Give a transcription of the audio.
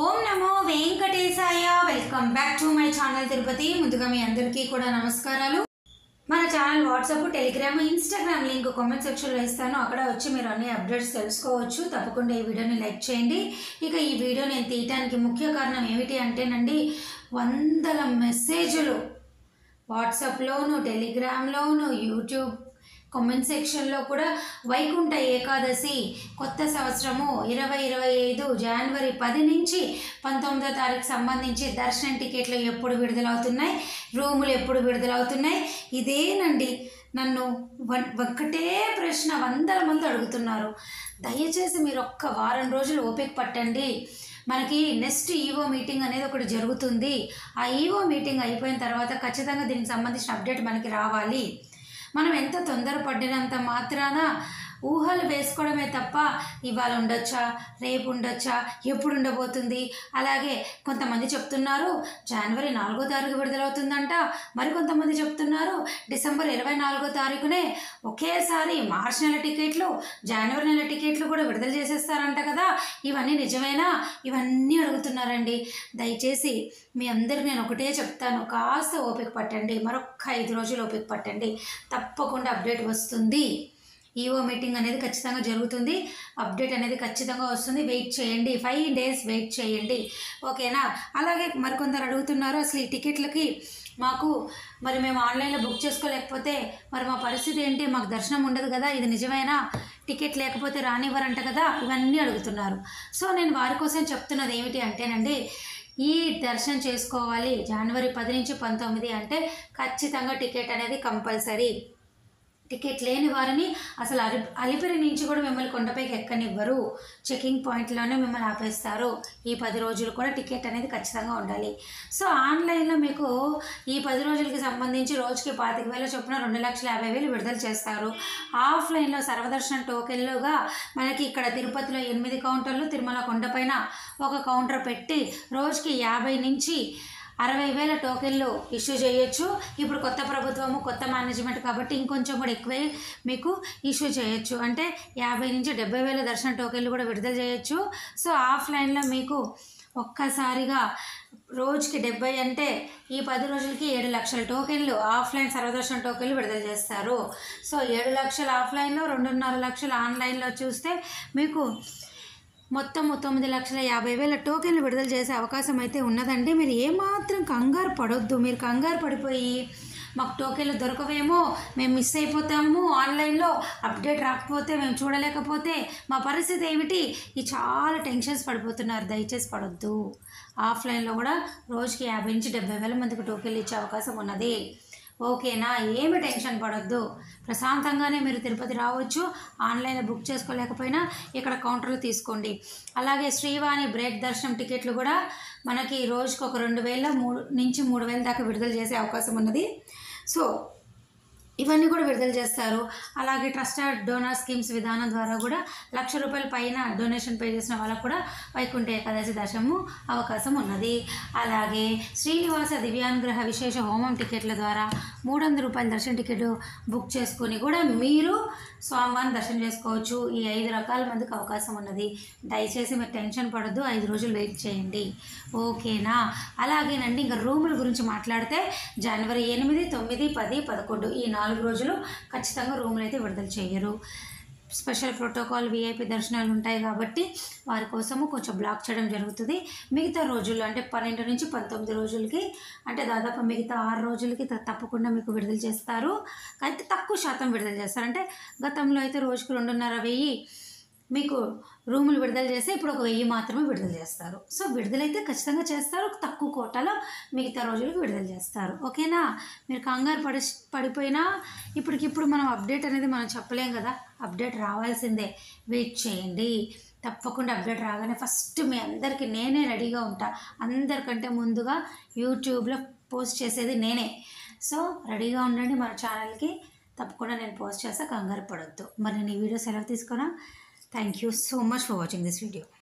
Om Namo Venkatesaya. Welcome back to my channel Tirupati. ముందుగా మీ అందరికీ కూడా నమస్కారాలు. మన channel WhatsApp, Telegram, Instagram link comment సెక్షన్లో ఇస్తాను. అక్కడ వచ్చి మీరు అన్ని అప్డేట్స్ తెలుసుకోవచ్చు. తప్పకుండా ఈ వీడియోని లైక్ చేయండి. ఇక ఈ వీడియో నేను తీయటానికి ముఖ్య కారణం ఏమిటి అంటేనండి, వందల మెసేజ్లు వాట్సాప్లోను, టెలిగ్రామ్లోను, యూట్యూబ్ కామెంట్ సెక్షన్లో కూడా వైకుంఠ ఏకాదశి కొత్త సంవత్సరము 2025 జనవరి 10 నుంచి 19వ తారీఖు సంబంధించి దర్శనం టికెట్లు ఎప్పుడు విడుదలవుతున్నాయి, రూములు ఎప్పుడు విడుదలవుతున్నాయి, ఇదేనండి నన్ను ఒక్కటే ప్రశ్న వందల మంది అడుగుతున్నారు. దయచేసి మీరు ఒక్క వారం రోజులు ఓపిక పట్టండి. మనకి నెక్స్ట్ ఈవో మీటింగ్ అనేది ఒకటి జరుగుతుంది. ఆ ఈవో మీటింగ్ అయిపోయిన తర్వాత ఖచ్చితంగా దీనికి సంబంధించిన అప్డేట్ మనకి రావాలి. మనం ఎంత తొందరపడినంత మాత్రాన ఊహలు వేసుకోవడమే తప్ప ఇవాళ ఉండొచ్చా, రేపు ఉండొచ్చా, ఎప్పుడు ఉండబోతుంది. అలాగే కొంతమంది చెప్తున్నారు జనవరి 4వ తారీఖు విడుదలవుతుందంట, మరికొంతమంది చెప్తున్నారు డిసెంబర్ 24వ తారీఖునే ఒకేసారి మార్చి నెల టికెట్లు, జనవరి నెల టికెట్లు కూడా విడుదల చేసేస్తారంట కదా. ఇవన్నీ నిజమేనా? ఇవన్నీ అడుగుతున్నారండి. దయచేసి మీ అందరికి నేను ఒకటే చెప్తాను, కాస్త ఓపిక పట్టండి. మరొక్క 5 రోజులు ఓపిక పట్టండి. తప్పకుండా అప్డేట్ వస్తుంది. ఈవో మీటింగ్ అనేది ఖచ్చితంగా జరుగుతుంది. అప్డేట్ అనేది ఖచ్చితంగా వస్తుంది. వెయిట్ చేయండి. 5 days వెయిట్ చేయండి, ఓకేనా? అలాగే మరికొందరు అడుగుతున్నారు, అసలు ఈ టికెట్లకి మాకు మరి మేము ఆన్లైన్లో బుక్ చేసుకోలేకపోతే మరి మా పరిస్థితి ఏంటి, మాకు దర్శనం ఉండదు కదా, ఇది నిజమేనా? టికెట్ లేకపోతే రానివ్వరంట కదా, ఇవన్నీ అడుగుతున్నారు. సో నేను వారి కోసం చెప్తున్నది ఏమిటి అంటేనండి, ఈ దర్శనం చేసుకోవాలి జనవరి 10 నుంచి 19 అంటే ఖచ్చితంగా టికెట్ అనేది కంపల్సరీ. టికెట్ లేని వారిని అసలు అలిపిరి నుంచి కూడా మిమ్మల్ని కొండపైకి ఎక్కనివ్వరు. చెకింగ్ పాయింట్లోనే మిమ్మల్ని ఆపేస్తారు. ఈ 10 రోజులు కూడా టికెట్ అనేది ఖచ్చితంగా ఉండాలి. సో ఆన్లైన్లో మీకు ఈ 10 రోజులకి సంబంధించి రోజుకి 25,000 చొప్పున 2,50,000 విడుదల చేస్తారు. ఆఫ్లైన్లో సర్వదర్శనం టోకెన్లుగా మనకి ఇక్కడ తిరుపతిలో 8 కౌంటర్లు, తిరుమల కొండపైన ఒక కౌంటర్ పెట్టి రోజుకి 50 నుంచి 60,000 టోకెన్లు ఇష్యూ చేయొచ్చు. ఇప్పుడు కొత్త ప్రభుత్వము, కొత్త మేనేజ్మెంట్ కాబట్టి ఇంకొంచెం కూడా ఎక్కువే మీకు ఇష్యూ చేయొచ్చు. అంటే 50 నుంచి 70,000 దర్శన టోకెన్లు కూడా విడుదల చేయొచ్చు. సో ఆఫ్లైన్లో మీకు ఒక్కసారిగా రోజుకి 70 అంటే ఈ 10 రోజులకి 7 లక్షల టోకెన్లు ఆఫ్లైన్ సర్వదర్శన టోకెన్లు విడుదల చేస్తారు. సో 7 లక్షలు ఆఫ్లైన్లో, 2.5 లక్షలు ఆన్లైన్లో చూస్తే మీకు మొత్తం 9,50,000 టోకెన్లు విడుదల చేసే అవకాశం అయితే ఉన్నదండి. మీరు ఏమాత్రం కంగారు పడొద్దు. మీరు కంగారు పడిపోయి మాకు టోకెన్లు దొరకవేమో, మేము మిస్ అయిపోతాము, ఆన్లైన్లో అప్డేట్ రాకపోతే, మేము చూడలేకపోతే మా పరిస్థితి ఏమిటి, ఈ చాలా టెన్షన్స్ పడిపోతున్నారు. దయచేసి పడొద్దు. ఆఫ్లైన్లో కూడా రోజుకి 50 నుంచి 70,000 మందికి టోకెన్లు ఇచ్చే అవకాశం ఉన్నది, ఓకేనా? ఏమి టెన్షన్ పడొద్దు. ప్రశాంతంగానే మీరు తిరుపతి రావచ్చు. ఆన్లైన్లో బుక్ చేసుకోలేకపోయినా ఇక్కడ కౌంటర్లు తీసుకోండి. అలాగే శ్రీవాణి బ్రేక్ దర్శనం టికెట్లు కూడా మనకి రోజుకు ఒక 2,000 నుంచి 3,000 దాకా విడుదల చేసే అవకాశం ఉన్నది. సో ఇవన్నీ కూడా విడుదల చేస్తారు. అలాగే ట్రస్టెడ్ డోనర్ స్కీమ్స్ విధానం ద్వారా కూడా ₹1,00,000 పైన డొనేషన్ పే చేసిన వాళ్ళకు కూడా వైకుంఠ ఏకాదశి దర్శనము అవకాశం ఉన్నది. అలాగే శ్రీనివాస దివ్యానుగ్రహ విశేష హోమం టికెట్ల ద్వారా ₹300 దర్శన టికెట్ బుక్ చేసుకొని కూడా మీరు స్వామివారిని దర్శనం చేసుకోవచ్చు. ఈ 5 రకాల మందికి అవకాశం ఉన్నది. దయచేసి మీరు టెన్షన్ పడద్దు. 5 రోజులు వెయిట్ చేయండి, ఓకేనా? అలాగేనండి, ఇంకా రూముల గురించి మాట్లాడితే జనవరి 8, 9, 10, 11 ఈ 4 రోజులు ఖచ్చితంగా రూములు అయితే విడుదల చేయరు. స్పెషల్ ప్రోటోకాల్, విఐపి దర్శనాలు ఉంటాయి కాబట్టి వారి కోసము కొంచెం బ్లాక్ చేయడం జరుగుతుంది. మిగతా రోజుల్లో అంటే 12 నుంచి 19 రోజులకి, అంటే దాదాపు మిగతా 6 రోజులకి తప్పకుండా మీకు విడుదల చేస్తారు. అయితే తక్కువ శాతం విడుదల చేస్తారు. అంటే గతంలో అయితే రోజుకు 2,500 మీకు రూములు విడుదల చేస్తే ఇప్పుడు ఒక 1,000 మాత్రమే విడుదల చేస్తారు. సో విడుదలైతే ఖచ్చితంగా చేస్తారు, తక్కువ కోటాలో మిగతా రోజులకు విడుదల చేస్తారు, ఓకేనా? మీరు కంగారు పడిపోయినా ఇప్పటికిప్పుడు మనం అప్డేట్ అనేది మనం చెప్పలేం కదా. అప్డేట్ రావాల్సిందే, వెయిట్ చేయండి. తప్పకుండా అప్డేట్ రాగానే ఫస్ట్ మీ అందరికీ నేనే రెడీగా ఉంటా. అందరికంటే ముందుగా యూట్యూబ్లో పోస్ట్ చేసేది నేనే. సో రెడీగా ఉండండి. మన ఛానల్కి తప్పకుండా నేను పోస్ట్ చేస్తా, కంగారు పడొద్దు. మరి నేను ఈ వీడియో సెలవు తీసుకున్నా. Thank you so much for watching this video.